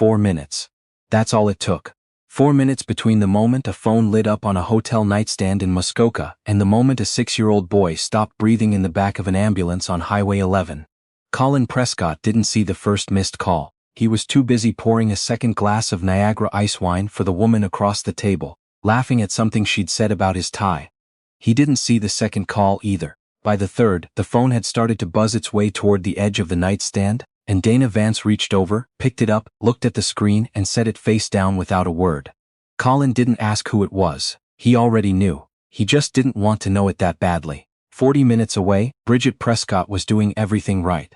4 minutes. That's all it took. 4 minutes between the moment a phone lit up on a hotel nightstand in Muskoka and the moment a 6-year-old boy stopped breathing in the back of an ambulance on Highway 11. Colin Prescott didn't see the first missed call. He was too busy pouring a second glass of Niagara ice wine for the woman across the table, laughing at something she'd said about his tie. He didn't see the second call either. By the third, the phone had started to buzz its way toward the edge of the nightstand, and Dana Vance reached over, picked it up, looked at the screen and set it face down without a word. Colin didn't ask who it was. He already knew. He just didn't want to know it that badly. 40 minutes away, Bridget Prescott was doing everything right.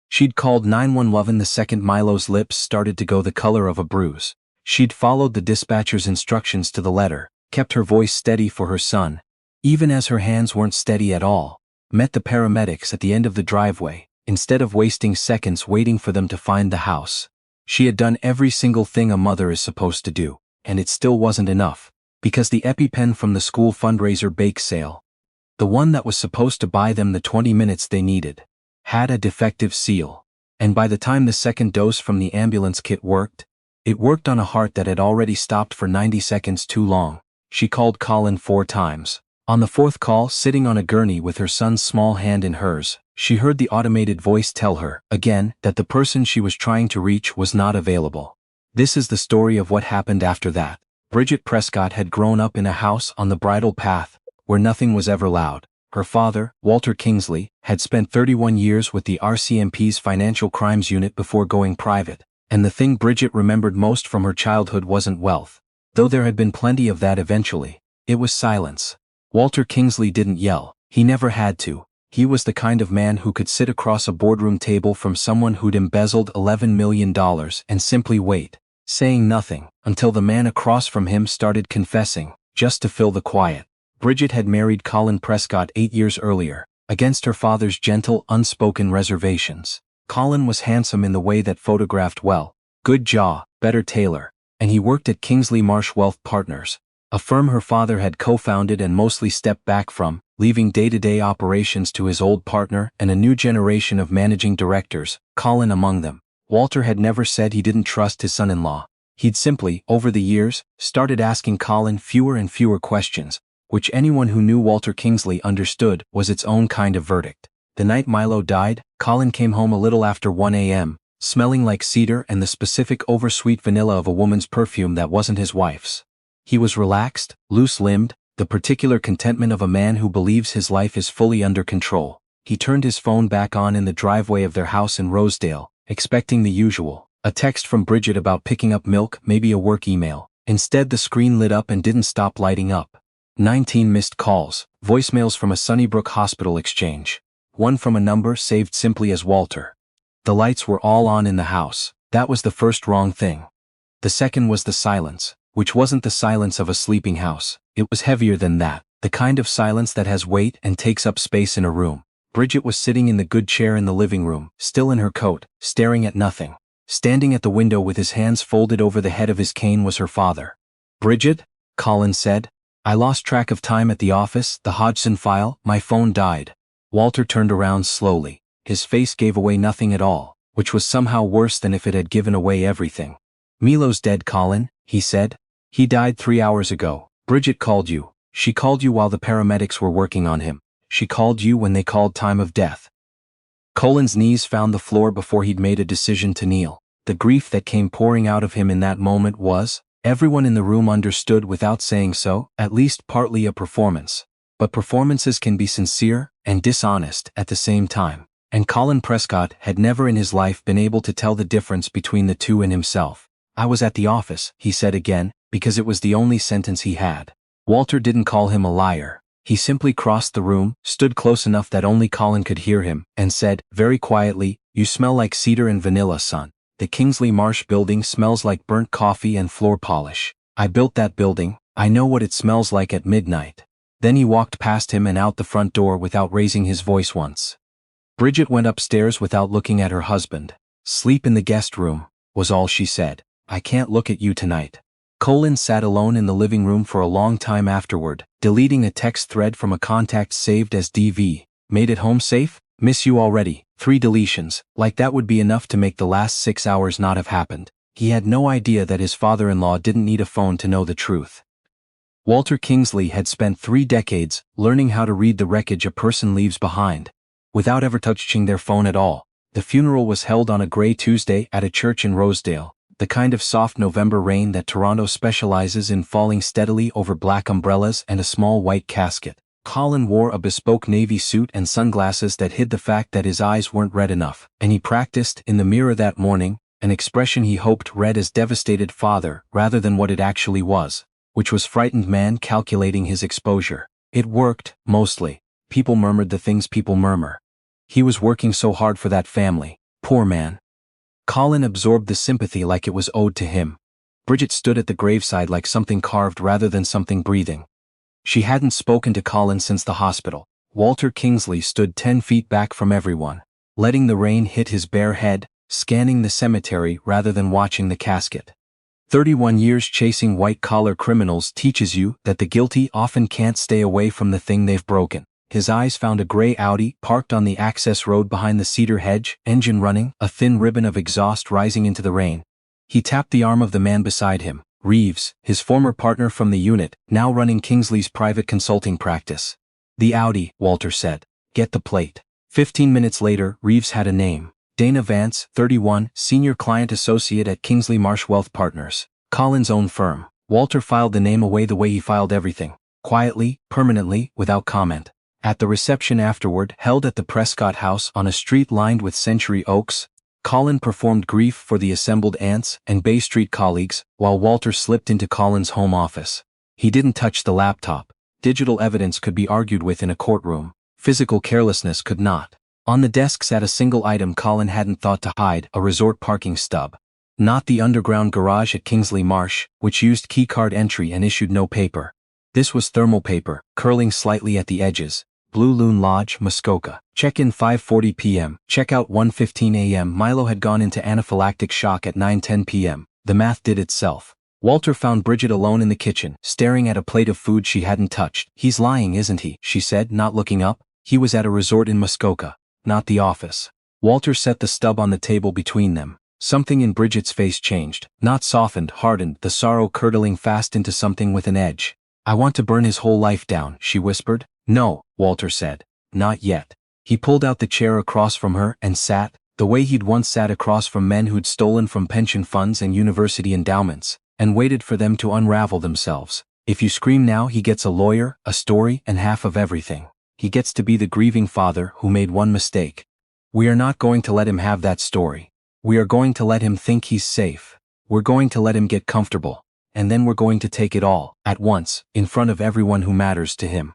She'd called 911 the second Milo's lips started to go the color of a bruise. She'd followed the dispatcher's instructions to the letter, kept her voice steady for her son, even as her hands weren't steady at all, met the paramedics at the end of the driveway, instead of wasting seconds waiting for them to find the house. She had done every single thing a mother is supposed to do, and it still wasn't enough, because the EpiPen from the school fundraiser bake sale, the one that was supposed to buy them the 20 minutes they needed, had a defective seal. And by the time the second dose from the ambulance kit worked, it worked on a heart that had already stopped for 90 seconds too long. She called Colin 4 times. On the 4th call, sitting on a gurney with her son's small hand in hers, she heard the automated voice tell her, again, that the person she was trying to reach was not available. This is the story of what happened after that. Bridget Prescott had grown up in a house on the bridle path, where nothing was ever loud. Her father, Walter Kingsley, had spent 31 years with the RCMP's Financial Crimes Unit before going private, and the thing Bridget remembered most from her childhood wasn't wealth. Though there had been plenty of that eventually, it was silence. Walter Kingsley didn't yell. He never had to. He was the kind of man who could sit across a boardroom table from someone who'd embezzled $11 million and simply wait, saying nothing, until the man across from him started confessing, just to fill the quiet. Bridget had married Colin Prescott 8 years earlier, against her father's gentle, unspoken reservations. Colin was handsome in the way that photographed well, good jaw, better tailor, and he worked at Kingsley Marsh Wealth Partners, a firm her father had co-founded and mostly stepped back from, leaving day-to-day operations to his old partner and a new generation of managing directors, Colin among them. Walter had never said he didn't trust his son-in-law. He'd simply, over the years, started asking Colin fewer and fewer questions, which anyone who knew Walter Kingsley understood was its own kind of verdict. The night Milo died, Colin came home a little after 1 a.m., smelling like cedar and the specific oversweet vanilla of a woman's perfume that wasn't his wife's. He was relaxed, loose-limbed, the particular contentment of a man who believes his life is fully under control. He turned his phone back on in the driveway of their house in Rosedale, expecting the usual, a text from Bridget about picking up milk, maybe a work email. Instead, the screen lit up and didn't stop lighting up. 19 missed calls, voicemails from a Sunnybrook Hospital exchange. One from a number saved simply as Walter. The lights were all on in the house. That was the first wrong thing. The second was the silence, which wasn't the silence of a sleeping house. It was heavier than that, the kind of silence that has weight and takes up space in a room. Bridget was sitting in the good chair in the living room, still in her coat, staring at nothing. Standing at the window with his hands folded over the head of his cane was her father. "Bridget," Colin said. "I lost track of time at the office, the Hodgson file, my phone died." Walter turned around slowly. His face gave away nothing at all, which was somehow worse than if it had given away everything. "Milo's dead, Colin," he said. "He died 3 hours ago. Bridget called you. She called you while the paramedics were working on him. She called you when they called time of death." Colin's knees found the floor before he'd made a decision to kneel. The grief that came pouring out of him in that moment was, everyone in the room understood without saying so, at least partly a performance. But performances can be sincere and dishonest at the same time. And Colin Prescott had never in his life been able to tell the difference between the two in himself. "I was at the office," he said again, because it was the only sentence he had. Walter didn't call him a liar. He simply crossed the room, stood close enough that only Colin could hear him, and said, very quietly, "You smell like cedar and vanilla, son. The Kingsley Marsh building smells like burnt coffee and floor polish. I built that building. I know what it smells like at midnight." Then he walked past him and out the front door without raising his voice once. Bridget went upstairs without looking at her husband. "Sleep in the guest room," was all she said. "I can't look at you tonight." Colin sat alone in the living room for a long time afterward, deleting a text thread from a contact saved as DV. "Made it home safe? Miss you already." 3 deletions, like that would be enough to make the last 6 hours not have happened. He had no idea that his father-in-law didn't need a phone to know the truth. Walter Kingsley had spent 3 decades learning how to read the wreckage a person leaves behind, without ever touching their phone at all. The funeral was held on a gray Tuesday at a church in Rosedale, the kind of soft November rain that Toronto specializes in falling steadily over black umbrellas and a small white casket. Colin wore a bespoke navy suit and sunglasses that hid the fact that his eyes weren't red enough, and he practiced in the mirror that morning an expression he hoped read as devastated father rather than what it actually was, which was frightened man calculating his exposure. It worked, mostly. People murmured the things people murmur. He was working so hard for that family. Poor man. Colin absorbed the sympathy like it was owed to him. Bridget stood at the graveside like something carved rather than something breathing. She hadn't spoken to Colin since the hospital. Walter Kingsley stood 10 feet back from everyone, letting the rain hit his bare head, scanning the cemetery rather than watching the casket. 31 years chasing white-collar criminals teaches you that the guilty often can't stay away from the thing they've broken. His eyes found a gray Audi parked on the access road behind the cedar hedge, engine running, a thin ribbon of exhaust rising into the rain. He tapped the arm of the man beside him, Reeves, his former partner from the unit, now running Kingsley's private consulting practice. The Audi, Walter said. Get the plate. 15 minutes later, Reeves had a name. Dana Vance, 31, senior client associate at Kingsley Marsh Wealth Partners, Colin's own firm. Walter filed the name away the way he filed everything, quietly, permanently, without comment. At the reception afterward, held at the Prescott House on a street lined with century oaks, Colin performed grief for the assembled aunts and Bay Street colleagues, while Walter slipped into Colin's home office. He didn't touch the laptop. Digital evidence could be argued with in a courtroom. Physical carelessness could not. On the desk sat a single item Colin hadn't thought to hide, a resort parking stub. Not the underground garage at Kingsley Marsh, which used keycard entry and issued no paper. This was thermal paper, curling slightly at the edges. Blue Loon Lodge, Muskoka. Check-in 5:40 p.m., check-out 1:15 a.m. Milo had gone into anaphylactic shock at 9:10 p.m. The math did itself. Walter found Bridget alone in the kitchen, staring at a plate of food she hadn't touched. He's lying, isn't he? She said, not looking up. He was at a resort in Muskoka, not the office. Walter set the stub on the table between them. Something in Bridget's face changed, not softened, hardened, the sorrow curdling fast into something with an edge. I want to burn his whole life down, she whispered. No, Walter said. Not yet. He pulled out the chair across from her and sat, the way he'd once sat across from men who'd stolen from pension funds and university endowments, and waited for them to unravel themselves. If you scream now, he gets a lawyer, a story, and half of everything. He gets to be the grieving father who made one mistake. We are not going to let him have that story. We are going to let him think he's safe. We're going to let him get comfortable. And then we're going to take it all, at once, in front of everyone who matters to him.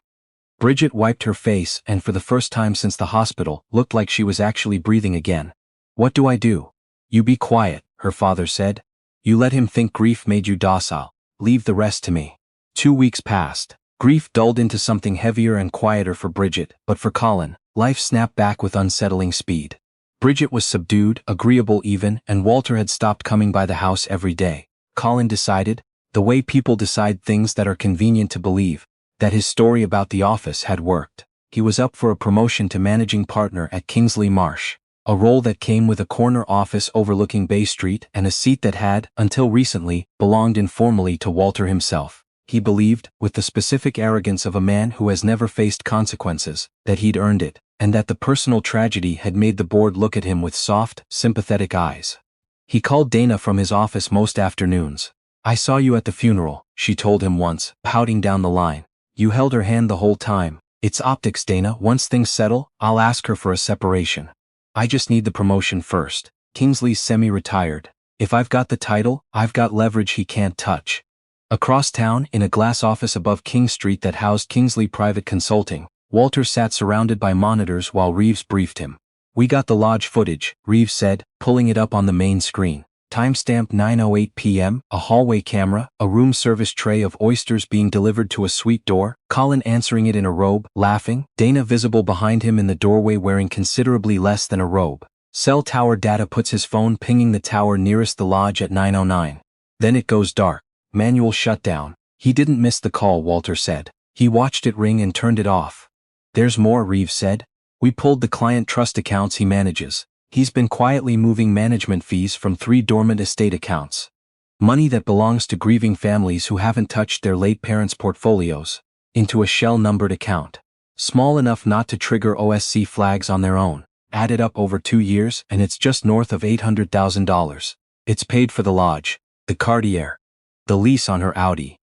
Bridget wiped her face and for the first time since the hospital, looked like she was actually breathing again. What do I do? You be quiet, her father said. You let him think grief made you docile. Leave the rest to me. 2 weeks passed. Grief dulled into something heavier and quieter for Bridget, but for Colin, life snapped back with unsettling speed. Bridget was subdued, agreeable even, and Walter had stopped coming by the house every day. Colin decided, the way people decide things that are convenient to believe, that his story about the office had worked. He was up for a promotion to managing partner at Kingsley Marsh, a role that came with a corner office overlooking Bay Street and a seat that had, until recently, belonged informally to Walter himself. He believed, with the specific arrogance of a man who has never faced consequences, that he'd earned it, and that the personal tragedy had made the board look at him with soft, sympathetic eyes. He called Dana from his office most afternoons. I saw you at the funeral, she told him once, pouting down the line. You held her hand the whole time. It's optics, Dana. Once things settle, I'll ask her for a separation. I just need the promotion first. Kingsley's semi-retired. If I've got the title, I've got leverage he can't touch. Across town, in a glass office above King Street that housed Kingsley Private Consulting, Walter sat surrounded by monitors while Reeves briefed him. We got the lodge footage, Reeves said, pulling it up on the main screen. Timestamp 9:08 p.m., a hallway camera, a room service tray of oysters being delivered to a suite door, Colin answering it in a robe, laughing, Dana visible behind him in the doorway wearing considerably less than a robe. Cell tower data puts his phone pinging the tower nearest the lodge at 9:09. Then it goes dark. Manual shutdown. He didn't miss the call, Walter said. He watched it ring and turned it off. There's more, Reeves said. We pulled the client trust accounts he manages. He's been quietly moving management fees from 3 dormant estate accounts. Money that belongs to grieving families who haven't touched their late parents' portfolios, into a shell-numbered account. Small enough not to trigger OSC flags on their own. Added up over 2 years and it's just north of $800,000. It's paid for the lodge, the Cartier, the lease on her Audi.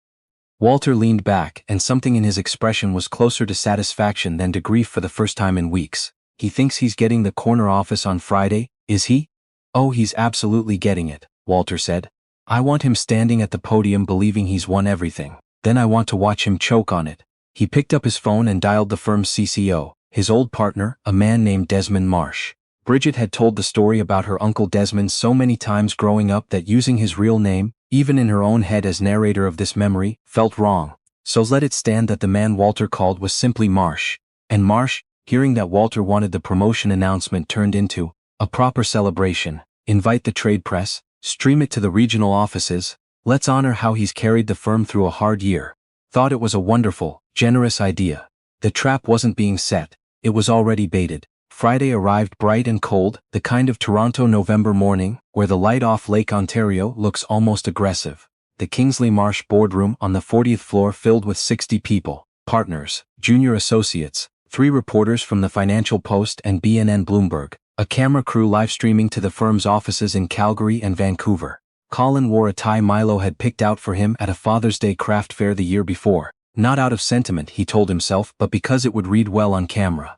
Walter leaned back and something in his expression was closer to satisfaction than to grief for the first time in weeks. He thinks he's getting the corner office on Friday, is he? Oh, he's absolutely getting it, Walter said. I want him standing at the podium believing he's won everything. Then I want to watch him choke on it. He picked up his phone and dialed the firm's CCO, his old partner, a man named Desmond Marsh. Bridget had told the story about her Uncle Desmond so many times growing up that using his real name, even in her own head as narrator of this memory, felt wrong. So let it stand that the man Walter called was simply Marsh. And Marsh, hearing that Walter wanted the promotion announcement turned into a proper celebration, invite the trade press, stream it to the regional offices, let's honor how he's carried the firm through a hard year. Thought it was a wonderful, generous idea. The trap wasn't being set, it was already baited. Friday arrived bright and cold, the kind of Toronto November morning, where the light off Lake Ontario looks almost aggressive. The Kingsley Marsh boardroom on the 40th floor filled with 60 people, partners, junior associates, 3 reporters from the Financial Post and BNN Bloomberg, a camera crew live streaming to the firm's offices in Calgary and Vancouver. Colin wore a tie Milo had picked out for him at a Father's Day craft fair the year before, not out of sentiment, he told himself, but because it would read well on camera.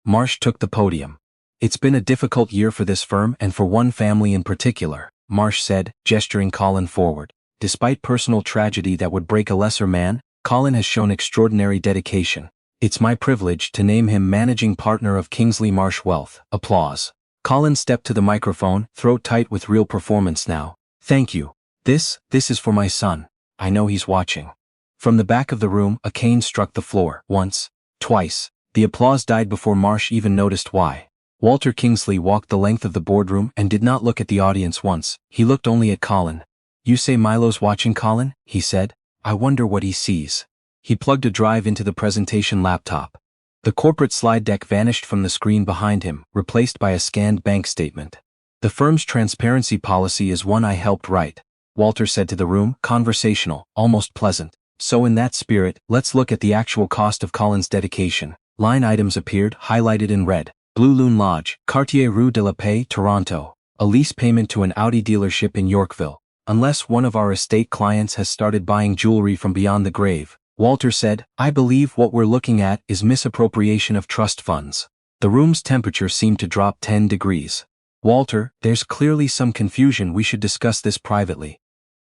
Marsh took the podium. It's been a difficult year for this firm and for one family in particular, Marsh said, gesturing Colin forward. Despite personal tragedy that would break a lesser man, Colin has shown extraordinary dedication. It's my privilege to name him managing partner of Kingsley Marsh Wealth. Applause. Colin stepped to the microphone, throat tight with real performance now. Thank you. This is for my son. I know he's watching. From the back of the room, a cane struck the floor, once, twice. The applause died before Marsh even noticed why. Walter Kingsley walked the length of the boardroom and did not look at the audience once. He looked only at Colin. You say Milo's watching, Colin? He said. I wonder what he sees. He plugged a drive into the presentation laptop. The corporate slide deck vanished from the screen behind him, replaced by a scanned bank statement. The firm's transparency policy is one I helped write, Walter said to the room, conversational, almost pleasant. So in that spirit, let's look at the actual cost of Colin's dedication. Line items appeared, highlighted in red. Blue Loon Lodge, Cartier Rue de la Paix, Toronto. A lease payment to an Audi dealership in Yorkville. Unless one of our estate clients has started buying jewelry from beyond the grave, Walter said, I believe what we're looking at is misappropriation of trust funds. The room's temperature seemed to drop 10 degrees. Walter, there's clearly some confusion, we should discuss this privately.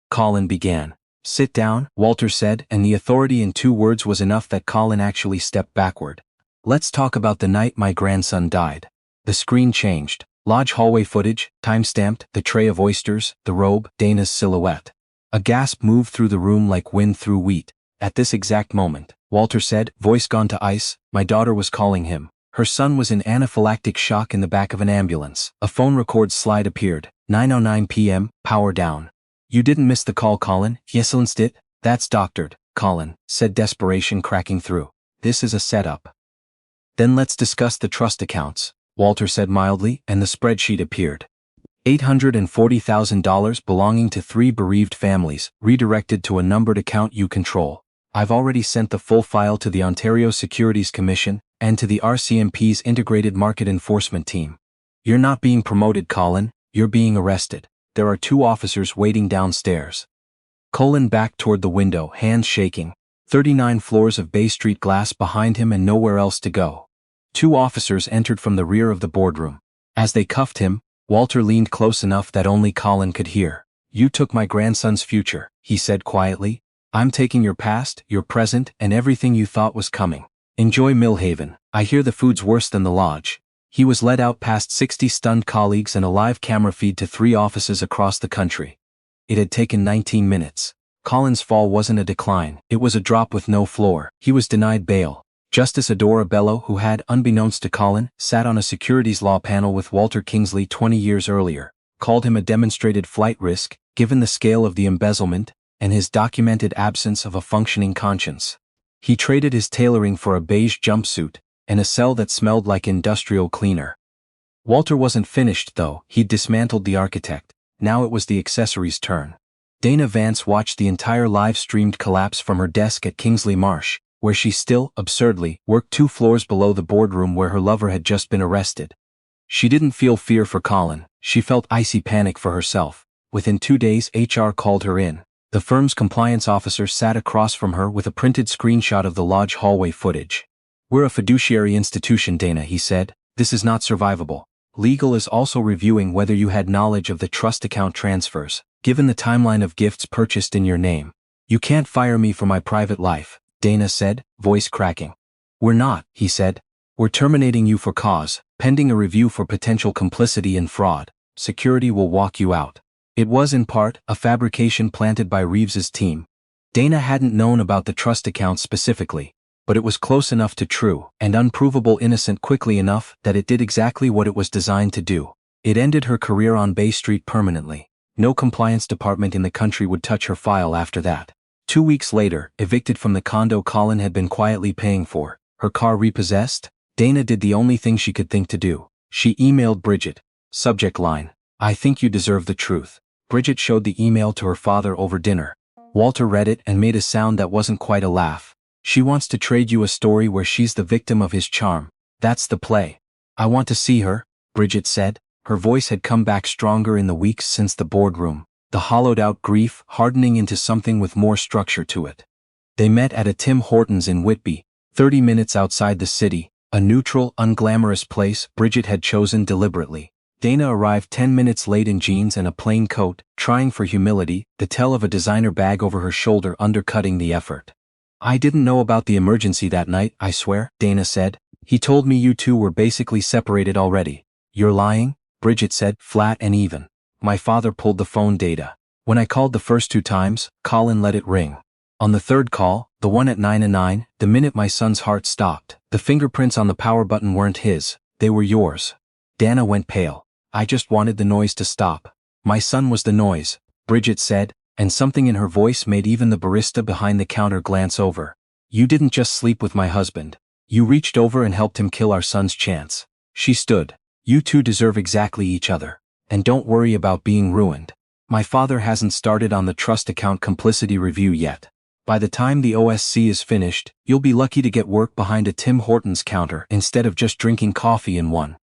Colin began. Sit down, Walter said, and the authority in 2 words was enough that Colin actually stepped backward. Let's talk about the night my grandson died. The screen changed. Lodge hallway footage, time-stamped, the tray of oysters, the robe, Dana's silhouette. A gasp moved through the room like wind through wheat. At this exact moment, Walter said, voice gone to ice, my daughter was calling him. Her son was in anaphylactic shock in the back of an ambulance. A phone record slide appeared. 9:09 p.m., power down. You didn't miss the call, Colin. Yes, it. That's doctored, Colin, said, desperation cracking through. This is a setup. Then let's discuss the trust accounts, Walter said mildly, and the spreadsheet appeared. $840,000 belonging to 3 bereaved families, redirected to a numbered account you control. I've already sent the full file to the Ontario Securities Commission and to the RCMP's Integrated Market Enforcement Team. You're not being promoted, Colin, you're being arrested. There are 2 officers waiting downstairs. Colin backed toward the window, hands shaking. 39 floors of Bay Street glass behind him and nowhere else to go. 2 officers entered from the rear of the boardroom. As they cuffed him, Walter leaned close enough that only Colin could hear. You took my grandson's future, he said quietly. I'm taking your past, your present, and everything you thought was coming. Enjoy Millhaven. I hear the food's worse than the lodge. He was led out past 60 stunned colleagues and a live camera feed to 3 offices across the country. It had taken 19 minutes. Colin's fall wasn't a decline, it was a drop with no floor. He was denied bail. Justice Adora Bello, who had, unbeknownst to Colin, sat on a securities law panel with Walter Kingsley 20 years earlier, called him a demonstrated flight risk, given the scale of the embezzlement, and his documented absence of a functioning conscience. He traded his tailoring for a beige jumpsuit, and a cell that smelled like industrial cleaner. Walter wasn't finished though. He'd dismantled the architect. Now it was the accessory's turn. Dana Vance watched the entire live-streamed collapse from her desk at Kingsley Marsh, where she still, absurdly, worked 2 floors below the boardroom where her lover had just been arrested. She didn't feel fear for Colin, she felt icy panic for herself. Within 2 days HR called her in. The firm's compliance officer sat across from her with a printed screenshot of the lodge hallway footage. "We're a fiduciary institution, Dana," he said. "This is not survivable. Legal is also reviewing whether you had knowledge of the trust account transfers, given the timeline of gifts purchased in your name. You can't fire me for my private life," Dana said, voice cracking. "We're not," he said. "We're terminating you for cause, pending a review for potential complicity in fraud. Security will walk you out." It was in part a fabrication planted by Reeves's team. Dana hadn't known about the trust account specifically, but it was close enough to true and unprovable innocent quickly enough that it did exactly what it was designed to do. It ended her career on Bay Street permanently. No compliance department in the country would touch her file after that. 2 weeks later, evicted from the condo Colin had been quietly paying for, her car repossessed, Dana did the only thing she could think to do. She emailed Bridget. Subject line: "I think you deserve the truth." Bridget showed the email to her father over dinner. Walter read it and made a sound that wasn't quite a laugh. "She wants to trade you a story where she's the victim of his charm. That's the play." "I want to see her," Bridget said. Her voice had come back stronger in the weeks since the boardroom, the hollowed-out grief hardening into something with more structure to it. They met at a Tim Hortons in Whitby, 30 minutes outside the city, a neutral, unglamorous place Bridget had chosen deliberately. Dana arrived 10 minutes late in jeans and a plain coat, trying for humility, the tell of a designer bag over her shoulder undercutting the effort. "I didn't know about the emergency that night, I swear," Dana said. "He told me you two were basically separated already." "You're lying?" Bridget said, flat and even. "My father pulled the phone data. When I called the first 2 times, Colin let it ring. On the 3rd call, the one at 9:09, the minute my son's heart stopped, the fingerprints on the power button weren't his, they were yours." Dana went pale. "I just wanted the noise to stop." "My son was the noise," Bridget said, and something in her voice made even the barista behind the counter glance over. "You didn't just sleep with my husband. You reached over and helped him kill our son's chance." She stood. "You two deserve exactly each other. And don't worry about being ruined. My father hasn't started on the trust account complicity review yet. By the time the OSC is finished, you'll be lucky to get work behind a Tim Hortons counter instead of just drinking coffee in one."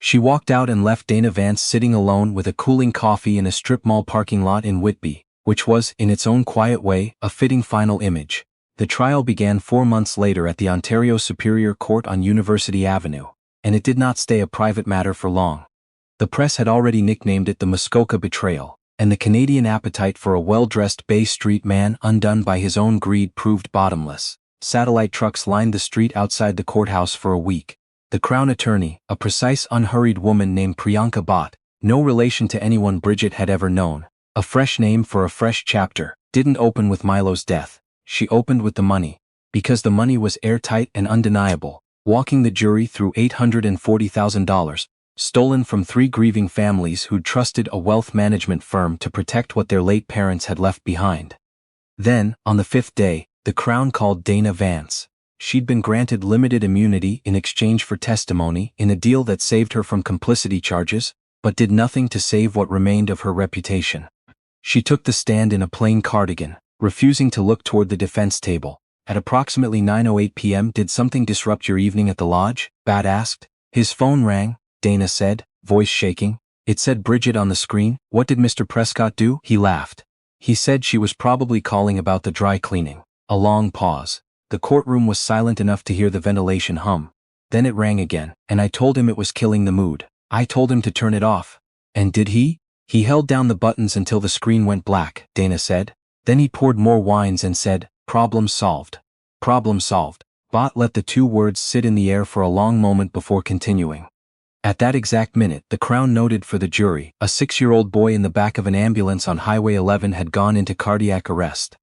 She walked out and left Dana Vance sitting alone with a cooling coffee in a strip mall parking lot in Whitby, which was, in its own quiet way, a fitting final image. The trial began 4 months later at the Ontario Superior Court on University Avenue, and it did not stay a private matter for long. The press had already nicknamed it the Muskoka betrayal, and the Canadian appetite for a well-dressed Bay Street man undone by his own greed proved bottomless. Satellite trucks lined the street outside the courthouse for a week. The Crown Attorney, a precise, unhurried woman named Priyanka Bhatt, no relation to anyone Bridget had ever known, a fresh name for a fresh chapter, didn't open with Milo's death. She opened with the money. Because the money was airtight and undeniable, walking the jury through $840,000, stolen from 3 grieving families who'd trusted a wealth management firm to protect what their late parents had left behind. Then, on the 5th day, the Crown called Dana Vance. She'd been granted limited immunity in exchange for testimony in a deal that saved her from complicity charges, but did nothing to save what remained of her reputation. She took the stand in a plain cardigan, refusing to look toward the defense table. At approximately 9:08 p.m. "Did something disrupt your evening at the lodge?" Bhatt asked. "His phone rang," Dana said, voice shaking. "It said Bridget on the screen." "What did Mr. Prescott do?" He laughed. "He said she was probably calling about the dry cleaning." A long pause. The courtroom was silent enough to hear the ventilation hum. Then it rang again, and I told him it was killing the mood. I told him to turn it off. "And did he?" "He held down the buttons until the screen went black," Dana said. Then he poured more wines and said, "Problem solved." Problem solved. Bhatt let the 2 words sit in the air for a long moment before continuing. At that exact minute, the Crown noted for the jury, a 6-year-old boy in the back of an ambulance on Highway 11 had gone into cardiac arrest.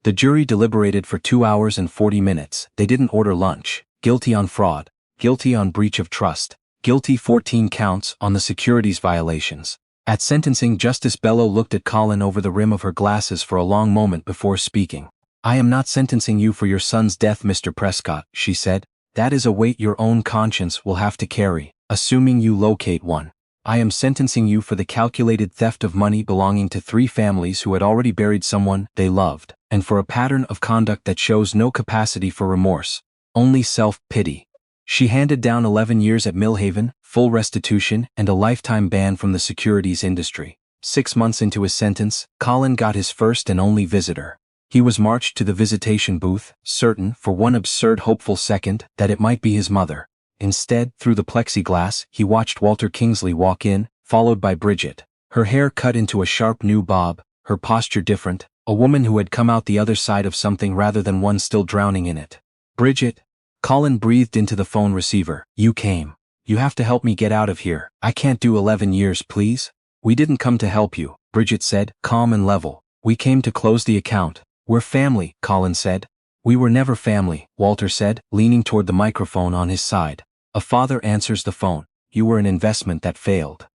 The jury deliberated for 2 hours and 40 minutes. They didn't order lunch. Guilty on fraud. Guilty on breach of trust. Guilty 14 counts on the securities violations. At sentencing, Justice Bellow looked at Colin over the rim of her glasses for a long moment before speaking. "I am not sentencing you for your son's death, Mr. Prescott," she said. "That is a weight your own conscience will have to carry. assuming you locate one. I am sentencing you for the calculated theft of money belonging to 3 families who had already buried someone they loved, and for a pattern of conduct that shows no capacity for remorse, only self-pity. She handed down 11 years at Millhaven, full restitution, and a lifetime ban from the securities industry. 6 months into his sentence, Colin got his first and only visitor. He was marched to the visitation booth, certain, for one absurd hopeful second, that it might be his mother. Instead, through the plexiglass, he watched Walter Kingsley walk in, followed by Bridget. Her hair cut into a sharp new bob, her posture different, a woman who had come out the other side of something rather than one still drowning in it. Bridget. Colin breathed into the phone receiver. You came. You have to help me get out of here. I can't do 11 years, please. We didn't come to help you, Bridget said, calm and level. We came to close the account. We're family, Colin said. We were never family, Walter said, leaning toward the microphone on his side. A father answers the phone. You were an investment that failed.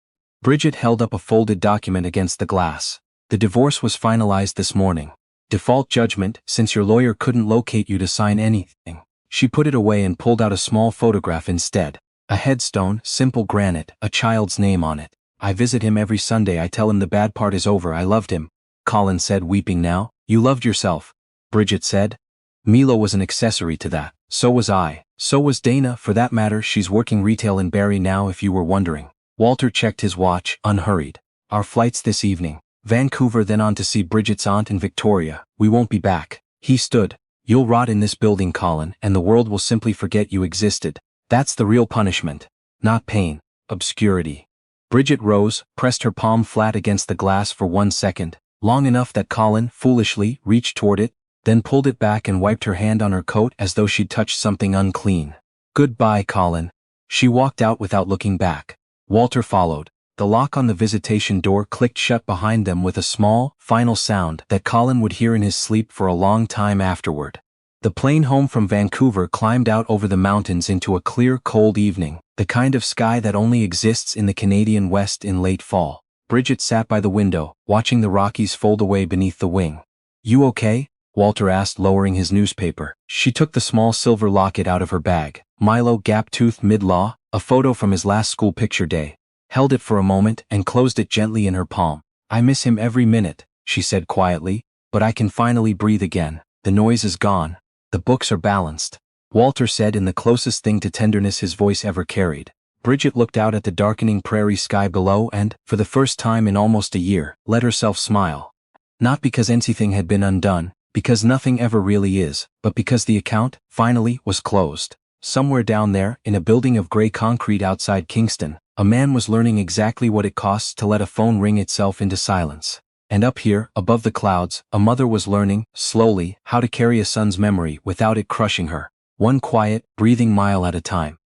Bridget held up a folded document against the glass. The divorce was finalized this morning. Default judgment, since your lawyer couldn't locate you to sign anything. She put it away and pulled out a small photograph instead. A headstone, simple granite, a child's name on it. I visit him every Sunday. I tell him the bad part is over. I loved him. Colin said, weeping now. You loved yourself, Bridget said. Milo was an accessory to that. So was I. So was Dana, for that matter. She's working retail in Barrie now, if you were wondering. Walter checked his watch, unhurried. Our flight's this evening. Vancouver, then on to see Bridget's aunt in Victoria. We won't be back. He stood. You'll rot in this building, Colin, and the world will simply forget you existed. That's the real punishment. Not pain. Obscurity. Bridget rose, pressed her palm flat against the glass for 1 second, long enough that Colin, foolishly, reached toward it, then pulled it back and wiped her hand on her coat as though she'd touched something unclean. Goodbye, Colin. She walked out without looking back. Walter followed. The lock on the visitation door clicked shut behind them with a small, final sound that Colin would hear in his sleep for a long time afterward. The plane home from Vancouver climbed out over the mountains into a clear, cold evening, the kind of sky that only exists in the Canadian West in late fall. Bridget sat by the window, watching the Rockies fold away beneath the wing. You okay? Walter asked, lowering his newspaper. She took the small silver locket out of her bag. Milo, gap-toothed mid-law, a photo from his last school picture day. Held it for a moment and closed it gently in her palm. I miss him every minute, she said quietly, but I can finally breathe again. The noise is gone. The books are balanced. Walter said in the closest thing to tenderness his voice ever carried. Bridget looked out at the darkening prairie sky below and, for the first time in almost a year, let herself smile. Not because anything had been undone, because nothing ever really is, but because the account, finally, was closed. Somewhere down there, in a building of gray concrete outside Kingston, a man was learning exactly what it costs to let a phone ring itself into silence. And up here, above the clouds, a mother was learning, slowly, how to carry a son's memory without it crushing her. 1 quiet, breathing mile at a time.